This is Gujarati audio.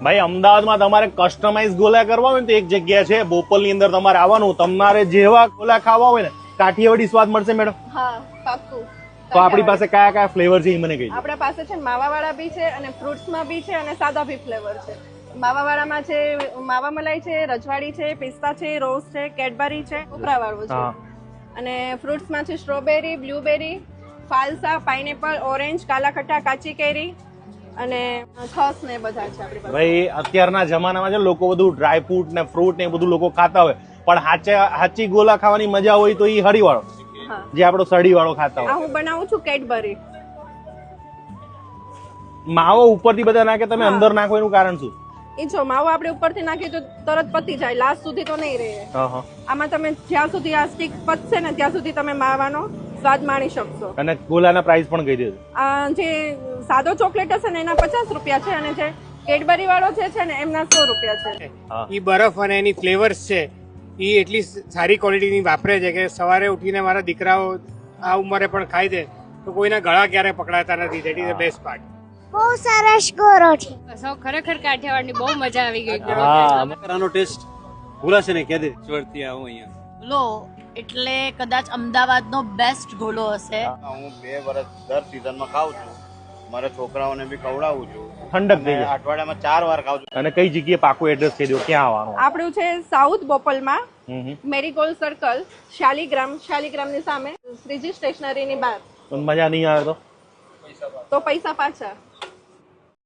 ભાઈ અમદાવાદમાં તમારે કસ્ટમાઇઝ ગોલા કરવા હોય ને તો એક જગ્યા છે બોપલની અંદર તમારે આવવાનું. તમારે જેવા ગોલા ખાવા હોય ને કાઠિયાવાડી સ્વાદ મળશે મેડમ. હા પાક્કું. તો આપણી પાસે કયા કયા ફ્લેવર છે એ મને કહી દો. આપણા પાસે છે માવાવાળા બી છે અને ફ્રૂટ્સમાં બી છે અને સાદા બી ફ્લેવર છે. માવાવાળામાં છે માવા મલાઈ છે, રજવાડી છે, પિસ્તા છે, રોઝ છે, કેડબરી છે, કોપરાવાળું છે. અને ફ્રૂટ્સમાં છે સ્ટ્રોબેરી, બ્લુબેરી, ફાલસા, પાઇનેપલ, ઓરેન્જ, કાલા ખટ્ટા, કાચી કેરી અને ખસ ને બધા છે આપણી પાસે. ભાઈ અત્યારના જમાનામાં છે લોકો બધું ડ્રાય ફ્રૂટ ને ફ્રૂટ ને બધું લોકો ખાતા હોય, પણ હાચી ગોલા ખાવાની મજા હોય તો એ હળીવાળો જે આપણો સડીવાળો ખાતા હોય. હું બનાવું છું કેડબરી. માવો ઉપરથી બધા નાખે, તમે અંદર નાખો એનું કારણ શું? એ જો માવો આપણે ઉપરથી નાખીએ તો તરત પતી જાય, લાસ્ટ સુધી તો નહીં રહે. આમાં તમે જ્યાં સુધી આ સ્ટીક પતશે ને ત્યાં સુધી તમે માવાનો સ્વાદ માણી શકશો. અને ગોલાના પ્રાઇસ પણ કહી દેજો. જે સાદો ચોકલેટ હશે ને એના 50 રૂપિયા છે અને જે કેડબરી વાળો જે છે ને એમના 100 રૂપિયા છે. ઈ બરફ અને એની ફ્લેવર્સ છે ઈ એટલી સારી ક્વોલિટીની વાપરે છે કે સવારે ઉઠીને મારા દીકરાઓ આ ઉંમરે પણ ખાઈ દે તો કોઈના ગળા ક્યારે પકડાતા નથી. That is the best part. બહુ સરસ ગોરો છે. સૌ ખરેખર કાઠિયાવાડની બહુ મજા આવી ગઈ. આનો ટેસ્ટ ભૂલા છે ને કે દે ચોરથી આવું અહીંયા લો એટલે કદાચ અમદાવાદનો બેસ્ટ ગોલો હશે. હું 2 વર્ષ દર સિઝનમાં ખાઉં છું, મારા છોકરાઓને બી ખવડાવું છું. ઠંડક થઈ જાય. અઠવાડિયામાં 4 વાર ખાઉં છું. અને કઈ જગ્યાએ પાકું એડ્રેસ કહી દો, ક્યાં આવવાનું? આપણું છે સાઉથ બોપલમાં, મેરીગોલ્ડ સર્કલ, શાલીગ્રામની સામે, શ્રીજી સ્ટેશનરીની બહાર. મજા નહીં આવે તો પૈસા પાછા.